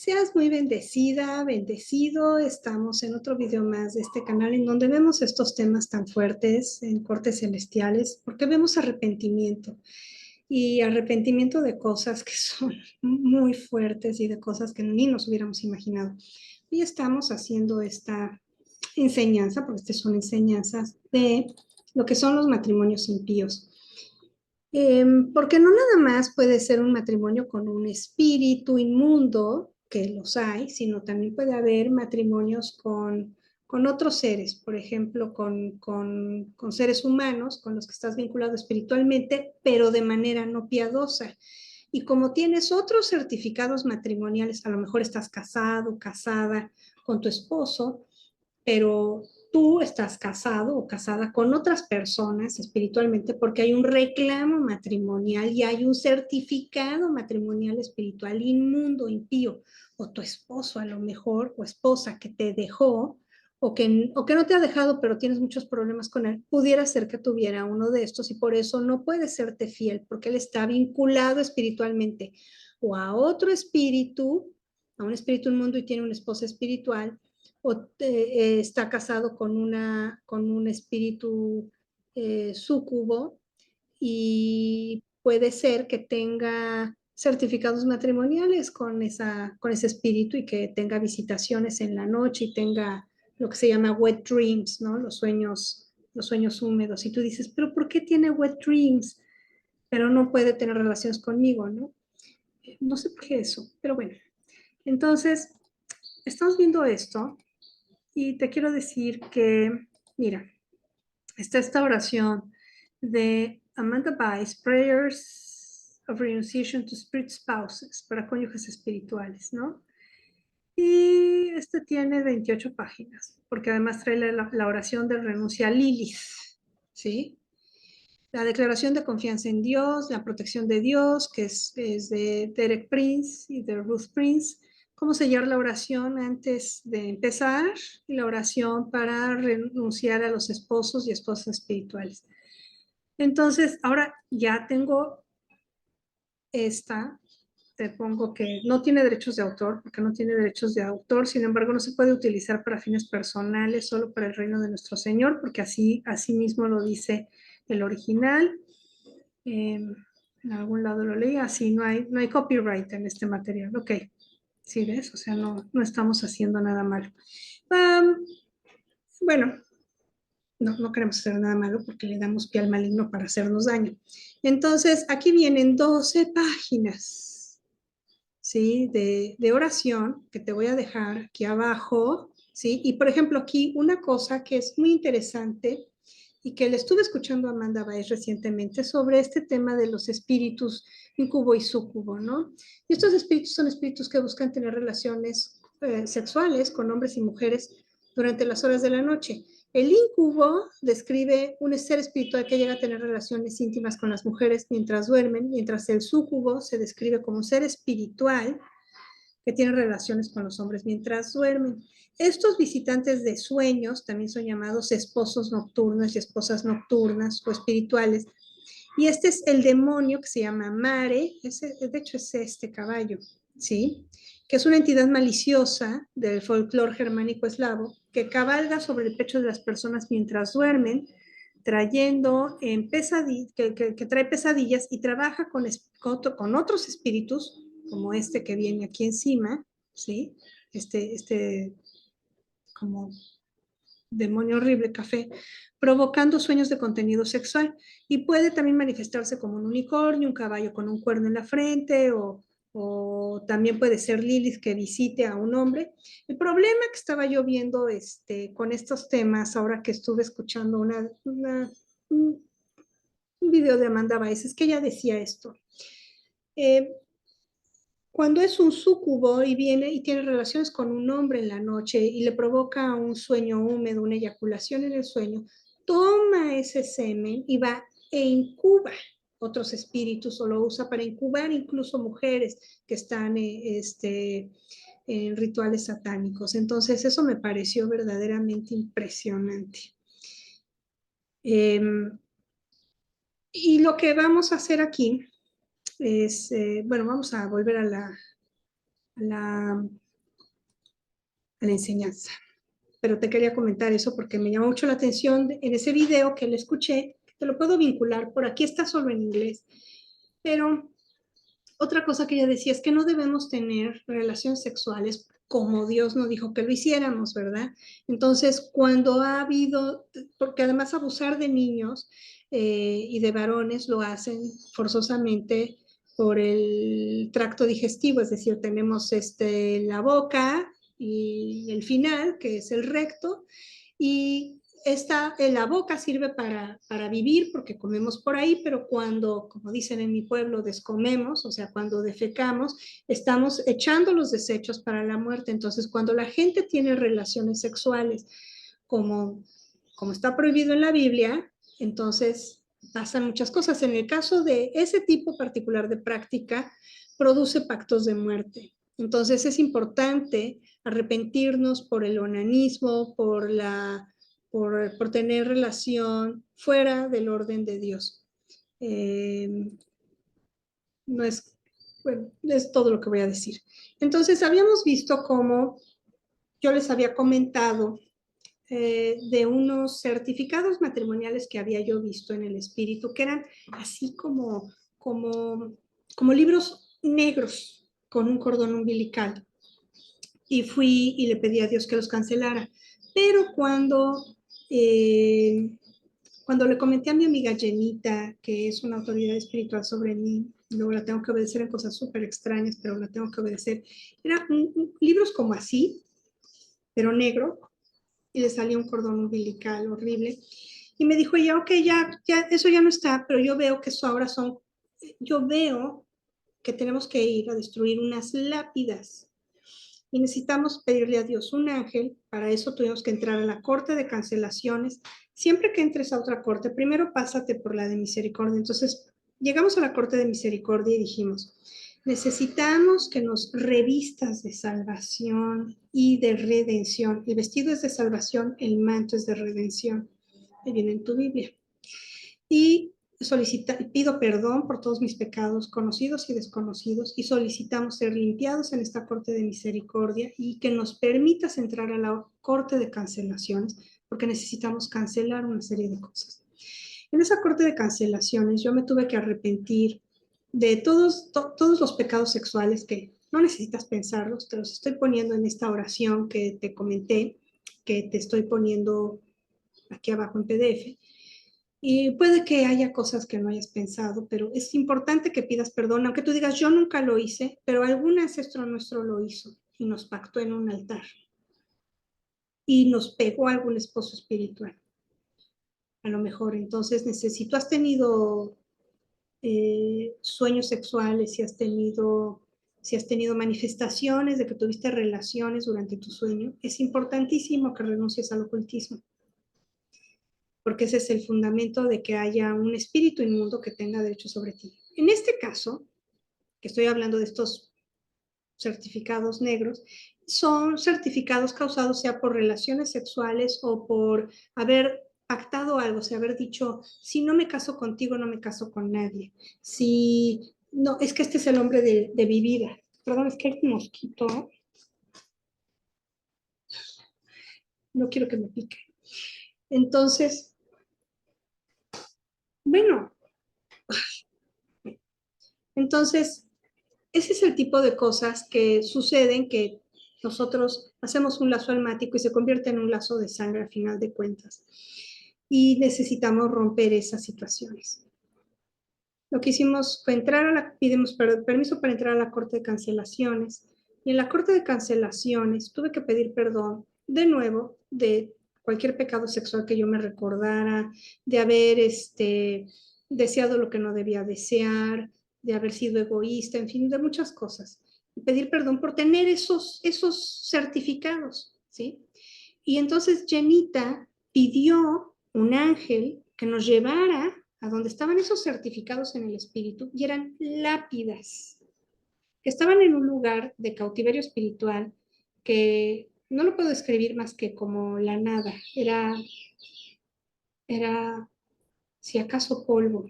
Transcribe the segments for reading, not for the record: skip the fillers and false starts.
Seas muy bendecida, bendecido. Estamos en otro video más de este canal en donde vemos estos temas tan fuertes en cortes celestiales, porque vemos arrepentimiento y arrepentimiento de cosas que son muy fuertes y de cosas que ni nos hubiéramos imaginado. Y estamos haciendo esta enseñanza, porque estas son enseñanzas de lo que son los matrimonios impíos. Porque no nada más puede ser un matrimonio con un espíritu inmundo, que los hay, sino también puede haber matrimonios con otros seres, por ejemplo, con seres humanos con los que estás vinculado espiritualmente, pero de manera no piadosa. Y como tienes otros certificados matrimoniales, a lo mejor estás casado, casada con tu esposo, pero tú estás casado o casada con otras personas espiritualmente porque hay un reclamo matrimonial y hay un certificado matrimonial espiritual inmundo, impío, o tu esposo a lo mejor, o esposa que te dejó, o que no te ha dejado, pero tienes muchos problemas con él, pudiera ser que tuviera uno de estos y por eso no puede serte fiel, porque él está vinculado espiritualmente o a otro espíritu, a un espíritu inmundo y tiene una esposa espiritual, o está casado con un espíritu súcubo y puede ser que tenga certificados matrimoniales con ese espíritu y que tenga visitaciones en la noche y tenga lo que se llama wet dreams, ¿no? Los sueños húmedos. Y tú dices, pero ¿por qué tiene wet dreams? Pero no puede tener relaciones conmigo, ¿no? No sé por qué eso, pero bueno. Entonces, estamos viendo esto y te quiero decir que, mira, está esta oración de Amanda Bynes, Prayers of Renunciation to Spirit Spouses, para cónyuges espirituales, ¿no? Y este tiene 28 páginas, porque además trae la oración de renuncia a Lilith, ¿sí? La declaración de confianza en Dios, la protección de Dios, que es de Derek Prince y de Ruth Prince. Cómo sellar la oración antes de empezar y la oración para renunciar a los esposos y esposas espirituales. Entonces, ahora ya tengo esta, te pongo que no tiene derechos de autor, porque no tiene derechos de autor, sin embargo no se puede utilizar para fines personales, solo para el reino de nuestro Señor, porque así mismo lo dice el original. En algún lado lo leí, así no hay copyright en este material. Ok, ¿sí ves? O sea, no estamos haciendo nada malo. Bueno, no queremos hacer nada malo porque le damos pie al maligno para hacernos daño. Entonces, aquí vienen 12 páginas, ¿sí? De oración que te voy a dejar aquí abajo, ¿sí? Y por ejemplo, aquí una cosa que es muy interesante y que le estuve escuchando a Amanda Baez recientemente sobre este tema de los espíritus incubo y súcubo, ¿no? Y estos espíritus son espíritus que buscan tener relaciones sexuales con hombres y mujeres durante las horas de la noche. El incubo describe un ser espiritual que llega a tener relaciones íntimas con las mujeres mientras duermen, mientras el súcubo se describe como un ser espiritual que tiene relaciones con los hombres mientras duermen. Estos visitantes de sueños también son llamados esposos nocturnos y esposas nocturnas o espirituales. Y este es el demonio que se llama Mare, de hecho es este caballo, ¿sí? Que es una entidad maliciosa del folclore germánico eslavo que cabalga sobre el pecho de las personas mientras duermen, trayendo en que trae pesadillas y trabaja con otros espíritus, como este que viene aquí encima, ¿sí? Este como demonio horrible café, provocando sueños de contenido sexual y puede también manifestarse como un unicornio, un caballo con un cuerno en la frente o también puede ser Lilith que visite a un hombre. El problema que estaba yo viendo con estos temas, ahora que estuve escuchando un video de Amanda Baez, es que ella decía esto. Cuando es un súcubo y viene y tiene relaciones con un hombre en la noche y le provoca un sueño húmedo, una eyaculación en el sueño, toma ese semen y va e incuba otros espíritus o lo usa para incubar incluso mujeres que están en rituales satánicos. Entonces eso me pareció verdaderamente impresionante. Y lo que vamos a hacer aquí es, bueno, vamos a volver a la, a la enseñanza. Pero te quería comentar eso porque me llamó mucho la atención en ese video que le escuché. Te lo puedo vincular, por aquí está solo en inglés. Pero otra cosa que ella decía es que no debemos tener relaciones sexuales como Dios nos dijo que lo hiciéramos, ¿verdad? Entonces, cuando ha habido, porque además abusar de niños y de varones lo hacen forzosamente por el tracto digestivo, es decir, tenemos la boca y el final, que es el recto, y la boca sirve para vivir porque comemos por ahí, pero cuando, como dicen en mi pueblo, descomemos, o sea, cuando defecamos, estamos echando los desechos para la muerte. Entonces, cuando la gente tiene relaciones sexuales como, como está prohibido en la Biblia, entonces pasan muchas cosas. En el caso de ese tipo particular de práctica, produce pactos de muerte. Entonces es importante arrepentirnos por el onanismo, por tener relación fuera del orden de Dios. No es, bueno, es todo lo que voy a decir. Entonces, habíamos visto cómo yo les había comentado de unos certificados matrimoniales que había yo visto en el espíritu, que eran así como libros negros con un cordón umbilical. Y fui y le pedí a Dios que los cancelara. Pero cuando le comenté a mi amiga Jenita, que es una autoridad espiritual sobre mí, luego la tengo que obedecer en cosas súper extrañas, pero la tengo que obedecer, eran libros como así, pero negro, y le salía un cordón umbilical horrible. Y me dijo ella, ok, ya, eso ya no está, pero yo veo que eso ahora yo veo que tenemos que ir a destruir unas lápidas y necesitamos pedirle a Dios un ángel. Para eso tuvimos que entrar a la corte de cancelaciones. Siempre que entres a otra corte, primero pásate por la de misericordia. Entonces, llegamos a la corte de misericordia y dijimos, necesitamos que nos revistas de salvación y de redención. El vestido es de salvación, el manto es de redención. Ahí viene en tu Biblia. Y pido perdón por todos mis pecados conocidos y desconocidos y solicitamos ser limpiados en esta corte de misericordia y que nos permitas entrar a la corte de cancelaciones porque necesitamos cancelar una serie de cosas. En esa corte de cancelaciones yo me tuve que arrepentir de todos los pecados sexuales que no necesitas pensarlos, te los estoy poniendo en esta oración que te comenté, que te estoy poniendo aquí abajo en PDF. Y puede que haya cosas que no hayas pensado, pero es importante que pidas perdón, aunque tú digas, yo nunca lo hice, pero algún ancestro nuestro lo hizo y nos pactó en un altar y nos pegó a algún esposo espiritual. A lo mejor entonces si tú has tenido sueños sexuales, si has tenido manifestaciones de que tuviste relaciones durante tu sueño, es importantísimo que renuncies al ocultismo, porque ese es el fundamento de que haya un espíritu inmundo que tenga derecho sobre ti. En este caso, que estoy hablando de estos certificados negros, son certificados causados sea por relaciones sexuales o por haber pactado algo, o sea, haber dicho, si no me caso contigo, no me caso con nadie. Si no, es que este es el hombre de mi vida. Perdón, es que hay un mosquito. No quiero que me pique. Entonces, bueno, entonces, ese es el tipo de cosas que suceden que nosotros hacemos un lazo almático y se convierte en un lazo de sangre al final de cuentas. Y necesitamos romper esas situaciones. Lo que hicimos fue pedimos permiso para entrar a la corte de cancelaciones. Y en la corte de cancelaciones tuve que pedir perdón de nuevo de cualquier pecado sexual que yo me recordara, de haber deseado lo que no debía desear, de haber sido egoísta, en fin, de muchas cosas. Y pedir perdón por tener esos certificados, ¿sí? Y entonces Jenita pidió un ángel que nos llevara a donde estaban esos certificados en el espíritu y eran lápidas que estaban en un lugar de cautiverio espiritual que no lo puedo describir más que como la nada, era si acaso polvo,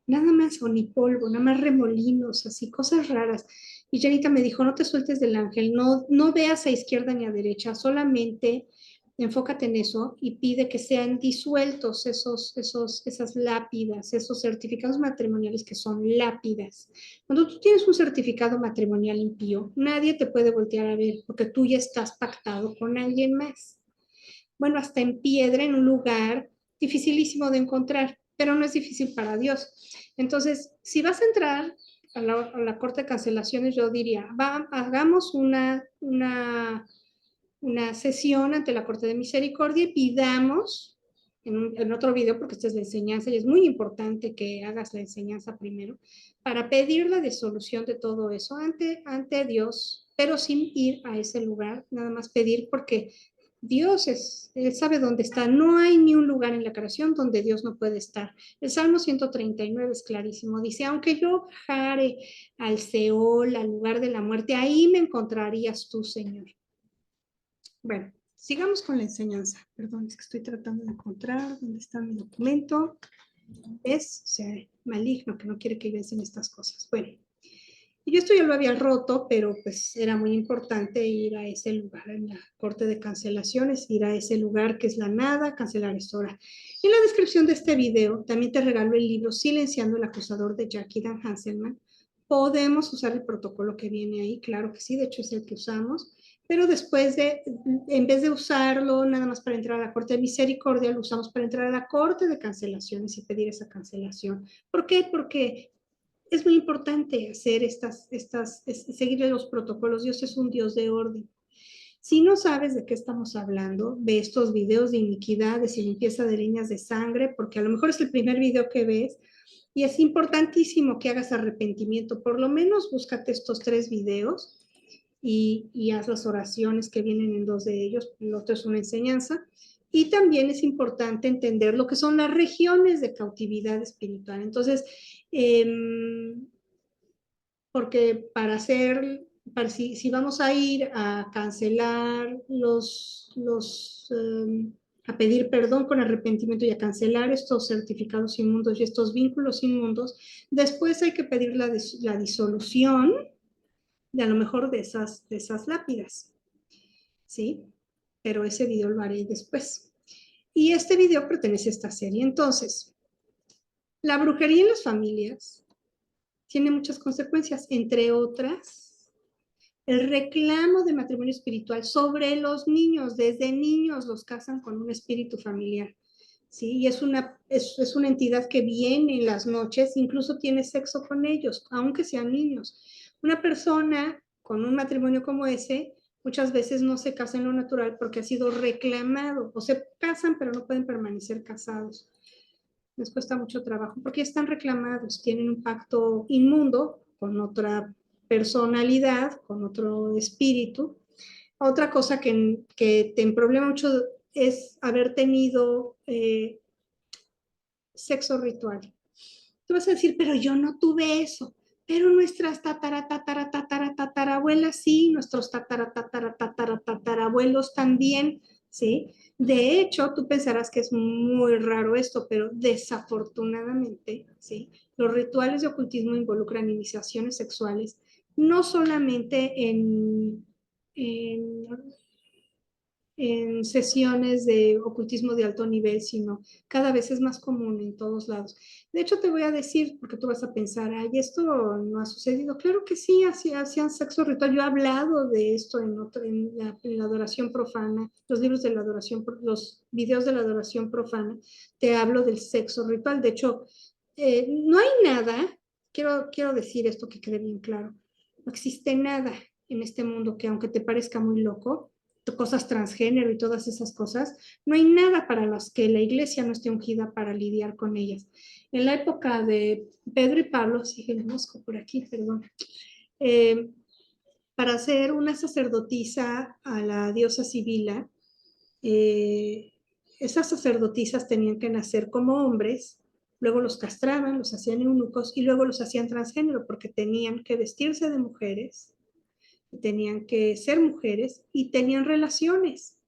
nada más o ni polvo, nada más remolinos, así cosas raras. Y Janita me dijo, no te sueltes del ángel, no veas a izquierda ni a derecha, solamente enfócate en eso y pide que sean disueltos esas lápidas, esos certificados matrimoniales que son lápidas. Cuando tú tienes un certificado matrimonial impío, nadie te puede voltear a ver porque tú ya estás pactado con alguien más. Bueno, hasta en piedra, en un lugar dificilísimo de encontrar, pero no es difícil para Dios. Entonces, si vas a entrar a la corte de cancelaciones, yo diría, hagamos una sesión ante la Corte de Misericordia y pidamos, en otro video, porque esta es la enseñanza y es muy importante que hagas la enseñanza primero, para pedir la disolución de todo eso ante Dios, pero sin ir a ese lugar, nada más pedir porque Dios Él sabe dónde está. No hay ni un lugar en la creación donde Dios no puede estar. El Salmo 139 es clarísimo. Dice, aunque yo bajare al Seol, al lugar de la muerte, ahí me encontrarías tú, Señor. Bueno, sigamos con la enseñanza. Perdón, es que estoy tratando de encontrar dónde está mi documento. Es, o sea, maligno, que no quiere que yo enseñe estas cosas. Bueno, yo esto ya lo había roto, pero pues era muy importante ir a ese lugar en la corte de cancelaciones, ir a ese lugar que es la nada, cancelar esto. Ahora, en la descripción de este video también te regalo el libro Silenciando el acusador de Jackie Dan Hanselman. Podemos usar el protocolo que viene ahí, claro que sí, de hecho es el que usamos, pero en vez de usarlo nada más para entrar a la corte de misericordia, lo usamos para entrar a la corte de cancelaciones y pedir esa cancelación. ¿Por qué? Porque es muy importante hacer seguir los protocolos. Dios es un Dios de orden. Si no sabes de qué estamos hablando, ve estos videos de iniquidades y limpieza de líneas de sangre, porque a lo mejor es el primer video que ves y es importantísimo que hagas arrepentimiento. Por lo menos búscate estos 3 videos y haz las oraciones que vienen en 2 de ellos. El otro es una enseñanza. Y también es importante entender lo que son las regiones de cautividad espiritual. Entonces, eh, porque si vamos a ir a cancelar a pedir perdón con arrepentimiento y a cancelar estos certificados inmundos y estos vínculos inmundos, después hay que pedir la disolución de a lo mejor de esas lápidas, ¿sí? Pero ese video lo haré después. Y este video pertenece a esta serie. Entonces, la brujería en las familias tiene muchas consecuencias, entre otras, el reclamo de matrimonio espiritual sobre los niños. Desde niños los casan con un espíritu familiar, ¿sí? Y es una entidad que viene en las noches, incluso tiene sexo con ellos, aunque sean niños. Una persona con un matrimonio como ese muchas veces no se casa en lo natural porque ha sido reclamado, o se casan pero no pueden permanecer casados. Les cuesta mucho trabajo porque están reclamados, tienen un pacto inmundo con otra personalidad, con otro espíritu. Otra cosa que te problema mucho es haber tenido sexo ritual. Tú vas a decir, pero yo no tuve eso. Pero nuestras tatarabuelas sí, nuestros tatarabuelos también, ¿sí? De hecho, tú pensarás que es muy raro esto, pero desafortunadamente, ¿sí? Los rituales de ocultismo involucran iniciaciones sexuales, no solamente en en sesiones de ocultismo de alto nivel, sino cada vez es más común en todos lados. De hecho, te voy a decir, porque tú vas a pensar, ay, esto no ha sucedido. Claro que sí, hacían sexo ritual. Yo he hablado de esto en la adoración profana, los libros de la adoración, los videos de la adoración profana, te hablo del sexo ritual. De hecho, no hay nada, quiero decir esto que quede bien claro, no existe nada en este mundo que aunque te parezca muy loco, cosas transgénero y todas esas cosas, no hay nada para las que la iglesia no esté ungida para lidiar con ellas. En la época de Pedro y Pablo, sí, el mosco por aquí, perdón, eh, para ser una sacerdotisa a la diosa Sibila, eh, esas sacerdotisas tenían que nacer como hombres, luego los castraban, los hacían eunucos y luego los hacían transgénero porque tenían que vestirse de mujeres, tenían que ser mujeres y tenían relaciones.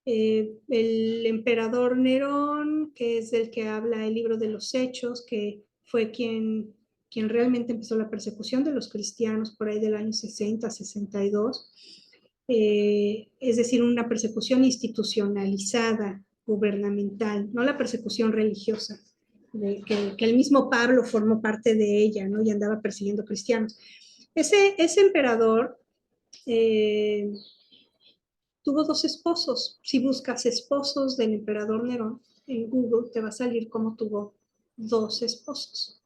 El emperador Nerón, que es el que habla el libro de los Hechos, que fue quien realmente empezó la persecución de los cristianos por ahí del año 60, 62, es decir, una persecución institucionalizada, gubernamental, no la persecución religiosa, que el mismo Pablo formó parte de ella, ¿no? Y andaba persiguiendo cristianos. Ese emperador eh, tuvo dos esposos. Si buscas esposos del emperador Nerón en Google, te va a salir como tuvo dos esposos.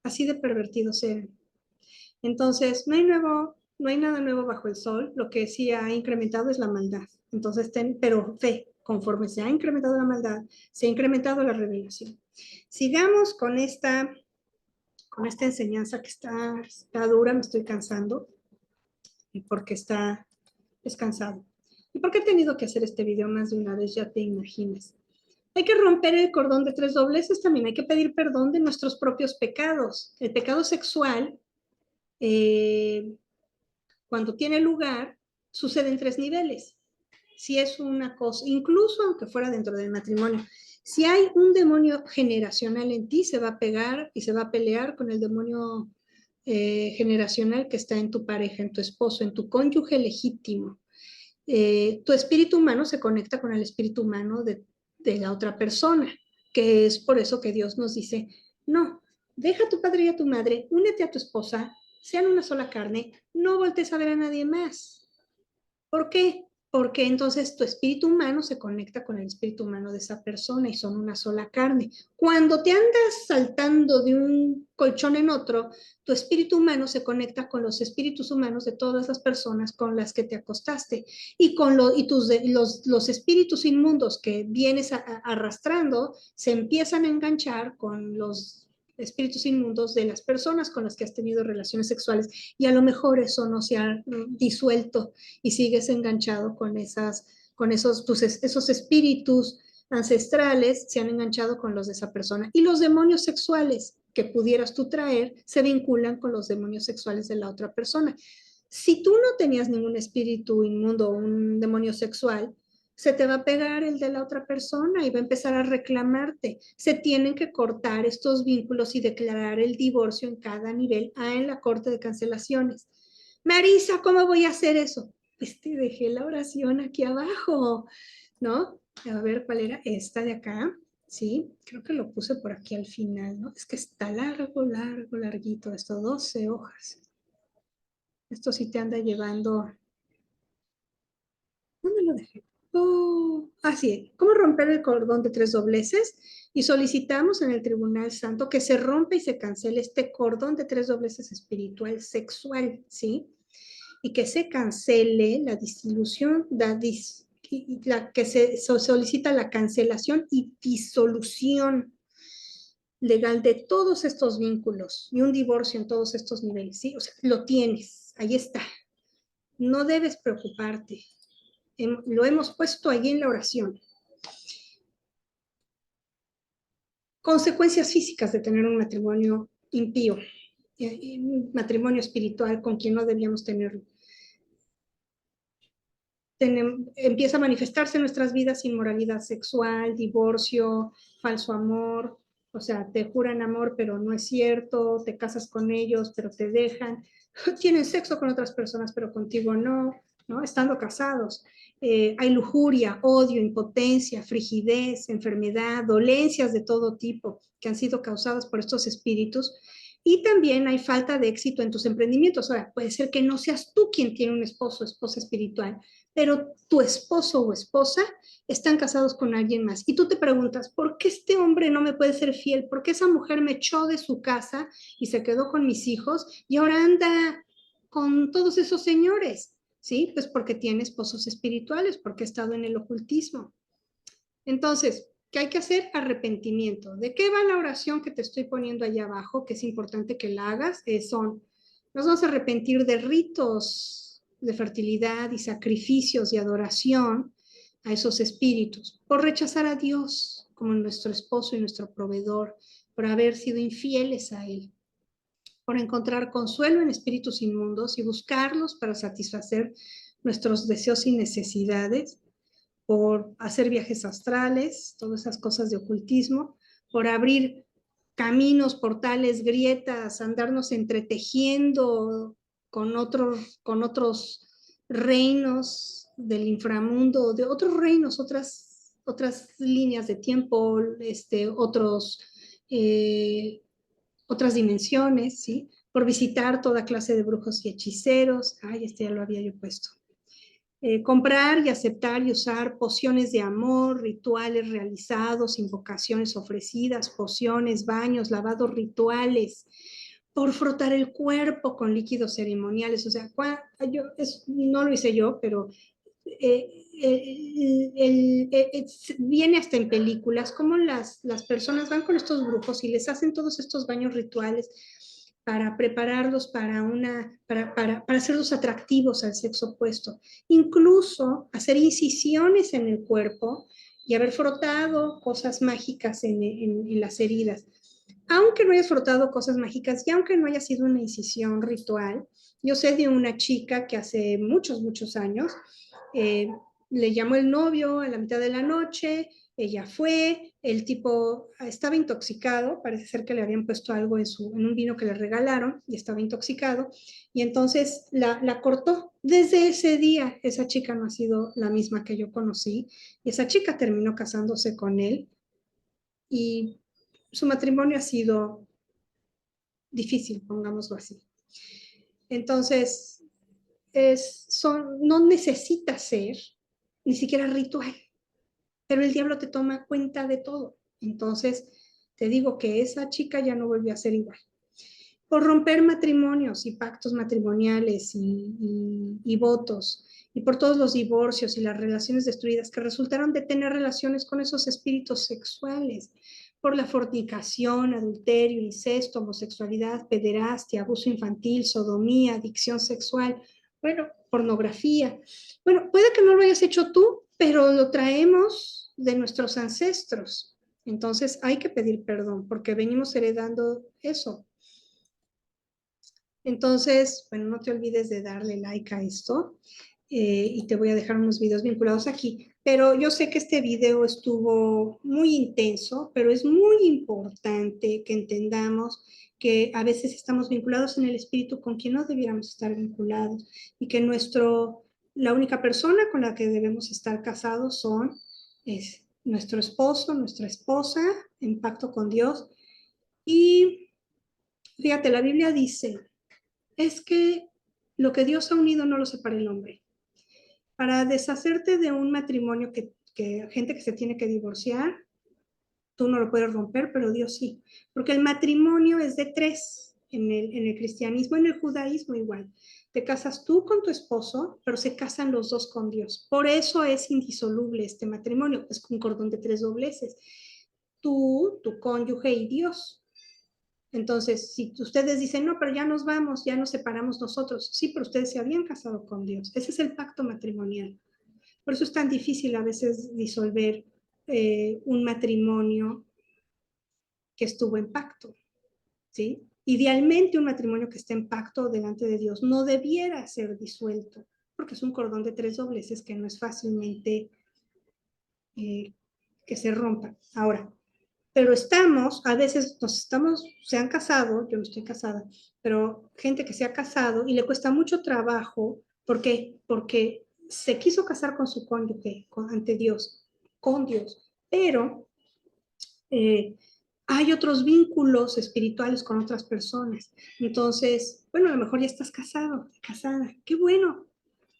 Así de pervertidos eran. Entonces, no hay nada nuevo bajo el sol. Lo que sí ha incrementado es la maldad. Entonces, pero fe, conforme se ha incrementado la maldad, se ha incrementado la revelación. Sigamos con esta enseñanza que está dura, me estoy cansando, porque está descansado. ¿Y por qué he tenido que hacer este video más de una vez? Ya te imaginas. Hay que romper el cordón de tres dobleces también, hay que pedir perdón de nuestros propios pecados. El pecado sexual, eh, cuando tiene lugar, sucede en tres niveles. Si es una cosa, incluso aunque fuera dentro del matrimonio, si hay un demonio generacional en ti, se va a pegar y se va a pelear con el demonio generacional que está en tu pareja, en tu esposo, en tu cónyuge legítimo. Tu espíritu humano se conecta con el espíritu humano de la otra persona, que es por eso que Dios nos dice, no, deja a tu padre y a tu madre, únete a tu esposa, sean una sola carne, no voltees a ver a nadie más. ¿Por qué? Porque entonces tu espíritu humano se conecta con el espíritu humano de esa persona y son una sola carne. Cuando te andas saltando de un colchón en otro, tu espíritu humano se conecta con los espíritus humanos de todas las personas con las que te acostaste y con los espíritus inmundos que vienes arrastrando se empiezan a enganchar con los espíritus inmundos de las personas con las que has tenido relaciones sexuales y a lo mejor eso no se ha disuelto y sigues enganchado con esos espíritus ancestrales, se han enganchado con los de esa persona. Y los demonios sexuales que pudieras tú traer se vinculan con los demonios sexuales de la otra persona. Si tú no tenías ningún espíritu inmundo o un demonio sexual, se te va a pegar el de la otra persona y va a empezar a reclamarte. Se tienen que cortar estos vínculos y declarar el divorcio en cada nivel en la corte de cancelaciones. Marisa, ¿cómo voy a hacer eso? Pues te dejé la oración aquí abajo, ¿no? A ver, ¿cuál era esta de acá? Sí, creo que lo puse por aquí al final, ¿no? Es que está larguito, esto, 12 hojas. Esto sí te anda llevando. ¿Dónde lo dejé? Oh, así es. ¿Cómo romper el cordón de tres dobleces? Y solicitamos en el Tribunal Santo que se rompa y se cancele este cordón de tres dobleces espiritual sexual, ¿sí? Y que se cancele la disolución, que se solicita la cancelación y disolución legal de todos estos vínculos y un divorcio en todos estos niveles, ¿sí? O sea, lo tienes, ahí está. No debes preocuparte. Lo hemos puesto allí en la oración. Consecuencias físicas de tener un matrimonio impío, un matrimonio espiritual con quien no debíamos tenerlo. Empieza a manifestarse en nuestras vidas inmoralidad sexual, divorcio, falso amor, o sea, te juran amor pero no es cierto, te casas con ellos pero te dejan, tienen sexo con otras personas pero contigo no, ¿no? Estando casados. Hay lujuria, odio, impotencia, frigidez, enfermedad, dolencias de todo tipo que han sido causadas por estos espíritus. Y también hay falta de éxito en tus emprendimientos. Ahora, puede ser que no seas tú quien tiene un esposo o esposa espiritual, pero tu esposo o esposa están casados con alguien más. Y tú te preguntas, ¿por qué este hombre no me puede ser fiel? ¿Por qué esa mujer me echó de su casa y se quedó con mis hijos y ahora anda con todos esos señores? Sí, pues porque tiene esposos espirituales, porque ha estado en el ocultismo. Entonces, ¿qué hay que hacer? Arrepentimiento. ¿De qué va la oración que te estoy poniendo allá abajo? Que es importante que la hagas. Nos vamos a arrepentir de ritos de fertilidad y sacrificios y adoración a esos espíritus, por rechazar a Dios como nuestro esposo y nuestro proveedor, por haber sido infieles a Él, por encontrar consuelo en espíritus inmundos y buscarlos para satisfacer nuestros deseos y necesidades, por hacer viajes astrales, todas esas cosas de ocultismo, por abrir caminos, portales, grietas, andarnos entretejiendo con otros reinos del inframundo, de otros reinos, otras líneas de tiempo, otras dimensiones, ¿sí? Por visitar toda clase de brujos y hechiceros. Ay, ya lo había yo puesto. Comprar y aceptar y usar pociones de amor, rituales realizados, invocaciones ofrecidas, pociones, baños, lavados rituales, por frotar el cuerpo con líquidos ceremoniales. O sea, no lo hice yo, pero viene hasta en películas, como las personas van con estos brujos y les hacen todos estos baños rituales para prepararlos para hacerlos atractivos al sexo opuesto. Incluso hacer incisiones en el cuerpo y haber frotado cosas mágicas en las heridas. Aunque no hayas frotado cosas mágicas y aunque no haya sido una incisión ritual, yo sé de una chica que hace muchos años eh, le llamó el novio a la mitad de la noche, ella fue, el tipo estaba intoxicado, parece ser que le habían puesto algo en un vino que le regalaron y estaba intoxicado, y entonces la cortó. Desde ese día, esa chica no ha sido la misma que yo conocí, y esa chica terminó casándose con él, y su matrimonio ha sido difícil, pongámoslo así. Entonces, no necesita ser ni siquiera ritual, pero el diablo te toma cuenta de todo. Entonces, te digo que esa chica ya no volvió a ser igual. Por romper matrimonios y pactos matrimoniales y votos, y por todos los divorcios y las relaciones destruidas que resultaron de tener relaciones con esos espíritus sexuales, por la fornicación, adulterio, incesto, homosexualidad, pederastia, abuso infantil, sodomía, adicción sexual, bueno, pornografía. Bueno, puede que no lo hayas hecho tú, pero lo traemos de nuestros ancestros. Entonces hay que pedir perdón porque venimos heredando eso. Entonces, bueno, no te olvides de darle like a esto y te voy a dejar unos videos vinculados aquí. Pero yo sé que este video estuvo muy intenso, pero es muy importante que entendamos que a veces estamos vinculados en el espíritu con quien no debiéramos estar vinculados y que la única persona con la que debemos estar casados es nuestro esposo, nuestra esposa, en pacto con Dios. Y fíjate, la Biblia dice es que lo que Dios ha unido no lo separa el hombre. Para deshacerte de un matrimonio gente que se tiene que divorciar, tú no lo puedes romper, pero Dios sí. Porque el matrimonio es de tres en el cristianismo, en el judaísmo igual. Te casas tú con tu esposo, pero se casan los dos con Dios. Por eso es indisoluble este matrimonio, es un cordón de tres dobleces. Tú, tu cónyuge y Dios. Entonces, si ustedes dicen, no, pero ya nos vamos, ya nos separamos nosotros, sí, pero ustedes se habían casado con Dios. Ese es el pacto matrimonial. Por eso es tan difícil a veces disolver un matrimonio que estuvo en pacto, ¿sí? Idealmente un matrimonio que esté en pacto delante de Dios no debiera ser disuelto, porque es un cordón de tres dobleces que no es fácilmente que se rompa. Ahora, pero a veces se han casado, yo no estoy casada, pero gente que se ha casado y le cuesta mucho trabajo, ¿por qué? Porque se quiso casar con su cónyuge, ante Dios, con Dios, pero eh, hay otros vínculos espirituales con otras personas. Entonces, bueno, a lo mejor ya estás casado, casada, qué bueno,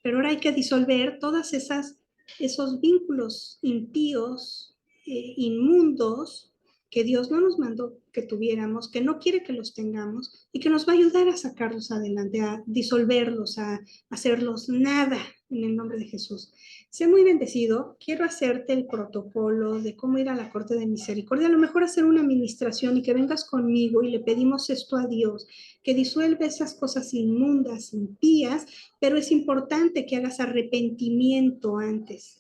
pero ahora hay que disolver esos vínculos impíos, inmundos, que Dios no nos mandó que tuviéramos, que no quiere que los tengamos y que nos va a ayudar a sacarlos adelante, a disolverlos, a hacerlos nada en el nombre de Jesús. Sé muy bendecido. Quiero hacerte el protocolo de cómo ir a la corte de misericordia. A lo mejor hacer una administración y que vengas conmigo y le pedimos esto a Dios, que disuelva esas cosas inmundas, impías, pero es importante que hagas arrepentimiento antes.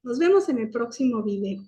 Nos vemos en el próximo video.